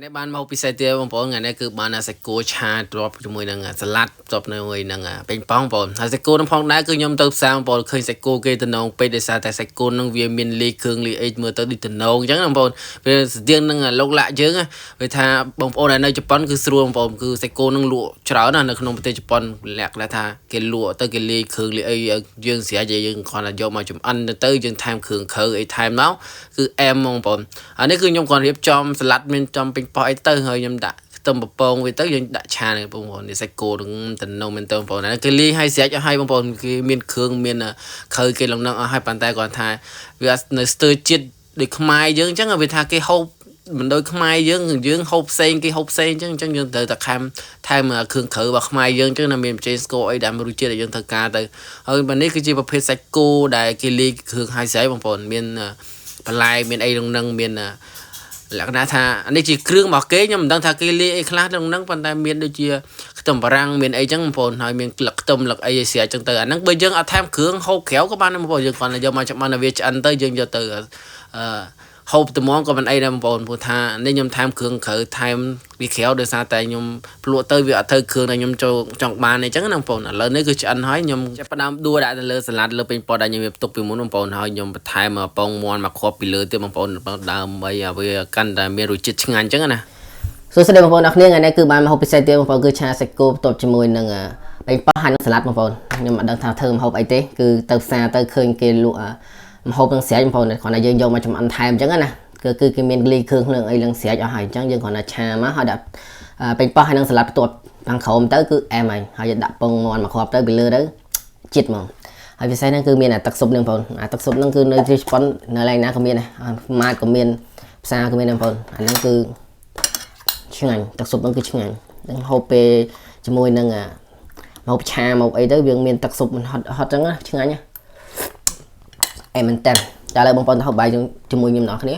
នេះបានមកពិសេសទៀតបងប្អូនថ្ងៃនេះគឺបានសាច់គោឆាទ្របជាមួយនឹងសាឡាត់ទ្របនៅមួយនឹងពេញប៉ោងបងប្អូនហើយសាច់គោនឹងផងដែរគឺខ្ញុំទៅផ្សារបងប្អូនឃើញសាច់គោគេតំណងពេកដោយសារតែសាច់គោនឹងវាមានលីគ្រឿងលីអេចមើលទៅដូចតំណងអញ្ចឹងបងប្អូនវាស្តៀងនឹងលោកលាក់យើងវាថាបងប្អូននៅជប៉ុនគឺស្រួលបងប្អូនគឺសាច់គោនឹងលក់ច្រើនណាស់នៅក្នុងប្រទេសជប៉ុនលក្ខណៈថាគេលក់ទៅគេលីគ្រឿងលីអីយើងស្រាច់យើងគ្រាន់តែយកមកចំអិនទៅយើងថែមគ្រឿងខើអីថែមមកគឺអែមបងប្អូនអានេះគឺខ្ញុំគ្រាន់រៀបចំសាឡាត់មានចំពេញប៉ោះអីទៅហើយខ្ញុំដាក់ខ្ទឹមបំពងវាទៅយើងដាក់ឆានេះបងប្អូននេះសាច់គោនឹងតំណងមែនតើបងប្អូនគេលីឲ្យស្រេចឲ្យបងប្អូនគេមានគ្រឿងមានខើគេឡងនឹងអស់ឲ្យប៉ុន្តែគាត់ថាវានៅស្ទើរជាតិដូចខ្មែរយើងអញ្ចឹងវាថាគេហូបមិនដូចខ្មែរយើងហូបផ្សេងគេហូបផ្សេងអញ្ចឹងយើងត្រូវតែថែមគ្រឿងក្រៅរបស់ខ្មែរយើងអញ្ចឹងណាមានបច្ចេកស្ករអីដែលរសជាតិដែលយើងត្រូវការទៅហើយបើនេះគឺជាប្រភេទសាច់គោដែលគេលីគ្រឿងហើយស្រេចបងប្អូនមានបន្លែមានអីក្នុងនឹងមានលក្ខណៈថានេះជាគ្រឿងរបស់គេខ្ញុំមិនដឹងថាគេលាយអីខ្លះក្នុងហ្នឹងប៉ុន្តែមានដូចជាខ្ទឹមបារាំងមានអីចឹងបងប្អូនហើយមានក្លឹកខ្ទឹមលឹកអីស្រាច់ចឹងទៅអាហ្នឹងបើយើងអត់ថែមគ្រឿងហូបក្រៅក៏បានដែរបងប្អូនយើងគ្រាន់តែយកមកចម្អិនឲ្យវាឆ្អិនទៅយើងយកទៅហូបត្មងក៏មិនអីដែរបងប្អូនព្រោះថានេះខ្ញុំថែមគ្រឿងក្រៅថែមវាក្រៅដោយសារតែខ្ញុំភ្លក់ទៅវាអត់ទៅគ្រឿងដែលខ្ញុំចូលចង់បានអញ្ចឹងណាបងប្អូនឥឡូវនេះគឺឆ្អិនហើយខ្ញុំចាប់ផ្ដើមដួសដាក់ទៅលើសាឡាត់លើពេញប៉ោះដែលខ្ញុំទុកពីមុនបងប្អូនហើយខ្ញុំបន្ថែមពងមាន់មកគ្រាប់ពីលើទៀតបងប្អូនដើម្បីឲ្យវាកាន់តែមានរសជាតិឆ្ងាញ់អញ្ចឹងណាសួស្តីបងប្អូនអរគ្នាថ្ងៃនេះគឺបានមកហូបពិសេសទៀតបងប្អូនគឺឆាសាច់គោបន្ទាប់ជាមួយនឹងពេញប៉ោះហើយនឹងសាឡាត់បងប្អូនខ្ញុំមិនដឹងថាធ្វើម្ហូបអីទេគឺទៅផ្សារទៅឃើញគេលក់ម្ហូបនឹងស្រេចបងប្អូនគ្រាន់តែយើងយកមកចម្អិនថែមអញ្ចឹងណាគឺគេមានលីគ្រឿងអីនឹងស្រេចអស់ហើយអញ្ចឹងយើងគ្រាន់តែឆាមកហើយដាក់ពេញប៉ោះហើយនឹងសាឡាត់បន្ទាប់ខាងក្រោមទៅគឺអែមហើយដាក់ពងមាន់មកគ្រាប់ទៅពីលើទៅជាតិហ្មងហើយពិសេសហ្នឹងគឺមានទឹកស៊ុបនឹងបងប្អូនទឹកស៊ុបហ្នឹងគឺនៅទីជប៉ុននៅកន្លែងណាក៏មានដែរម៉ាតក៏មានផ្សារក៏មានដែរបងប្អូនអាហ្នឹងគឺឆ្ងាញ់ទឹកស៊ុបហ្នឹងគឺឆ្ងាញ់នឹងហូបពេលជាមួយនឹងមកឆាមកអីទៅវាមានទឹកស៊ុបហត់អញ្ចឹងឆ្ងាញ់អែមមែនតើឥឡូវបងប្អូនទៅហូបបាយជាមួយខ្ញុំអ្នកគ្នា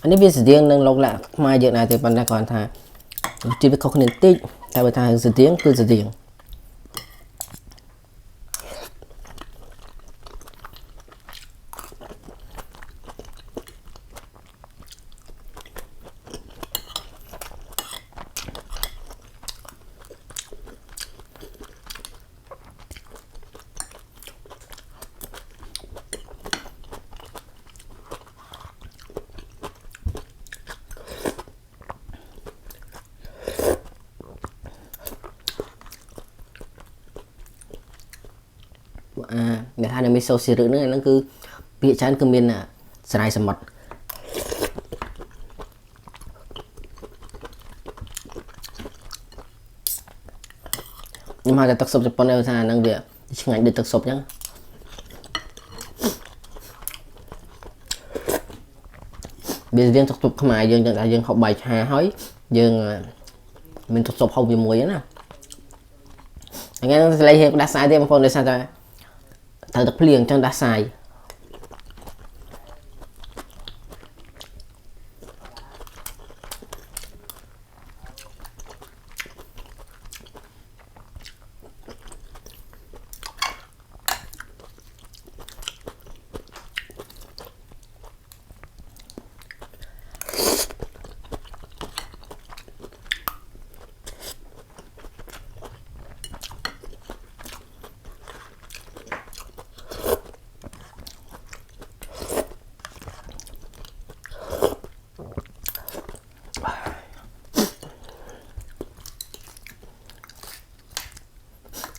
អានេះវាស្តៀងនឹងលោកលាក់ខ្មែរយើងដែរទេប៉ុន្តែគាត់ថាជីវិតខុសគ្នាបន្តិចតែបើថាស្តៀងគឺស្តៀង người hai là miso xì rữ nữa nó cứ bị chán cứ miên là sài sầm mật nhưng mà cái tắc sụp Japan này là năng việc ngành được tắc sụp nhá bây giờ tắc sụp không ai dương học bài hà hói dương mình tắc sụp học về mùi nè nghe lấy hiện đa sai thêm một để sao ta thằng tập liền trong đa sai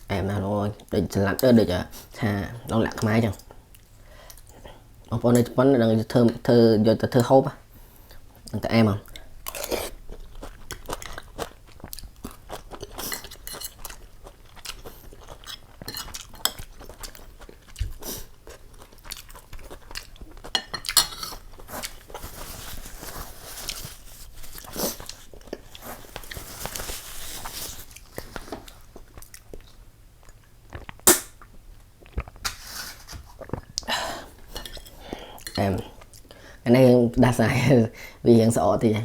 em nào rồi để lặn được cha nó lạc máy chẳng ông con này vẫn đang thơ giờ thơ hốp tại em à em cái này đa sai vì hiện sợ thì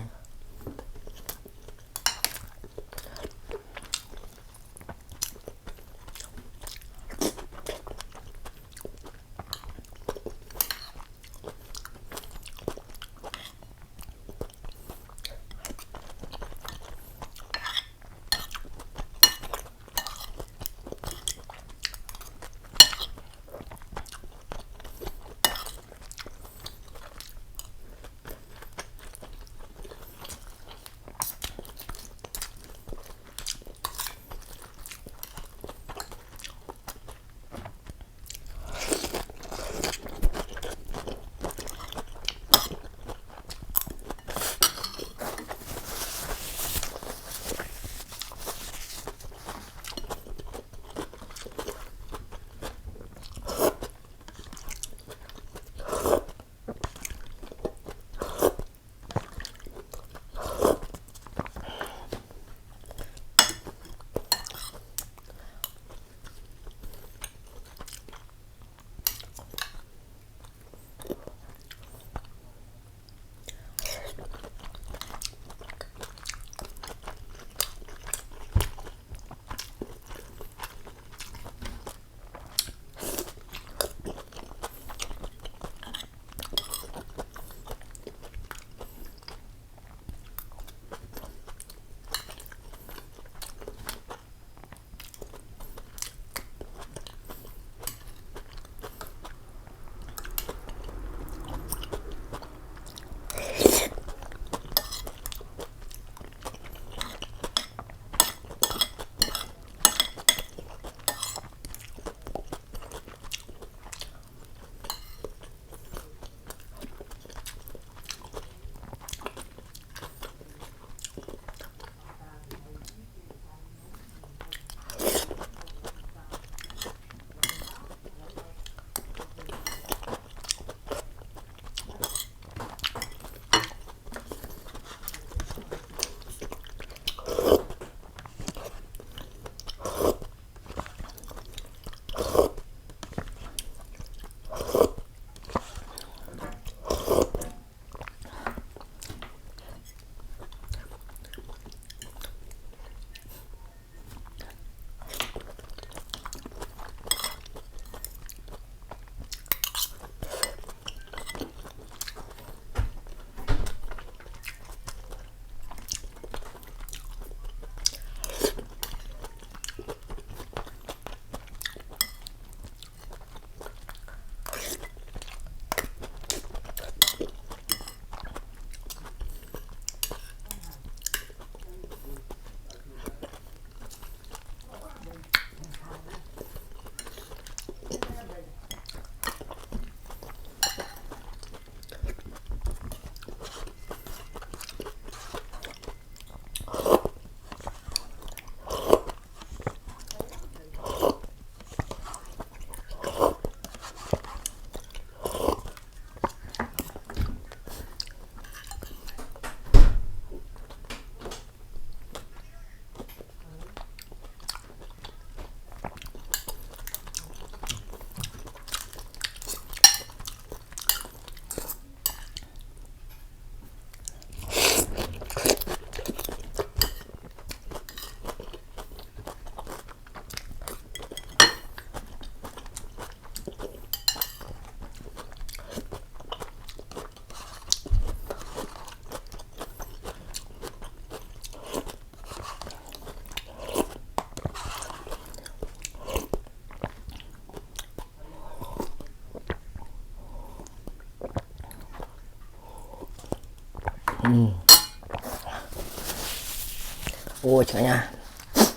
ôi trời nha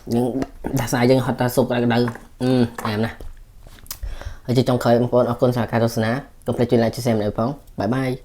những đặc sản dân họ ta sụp lại đầu em nè ở trong khởi một con ở con xà cà rốt ná công ty truyền lại cho xem này phong bye bye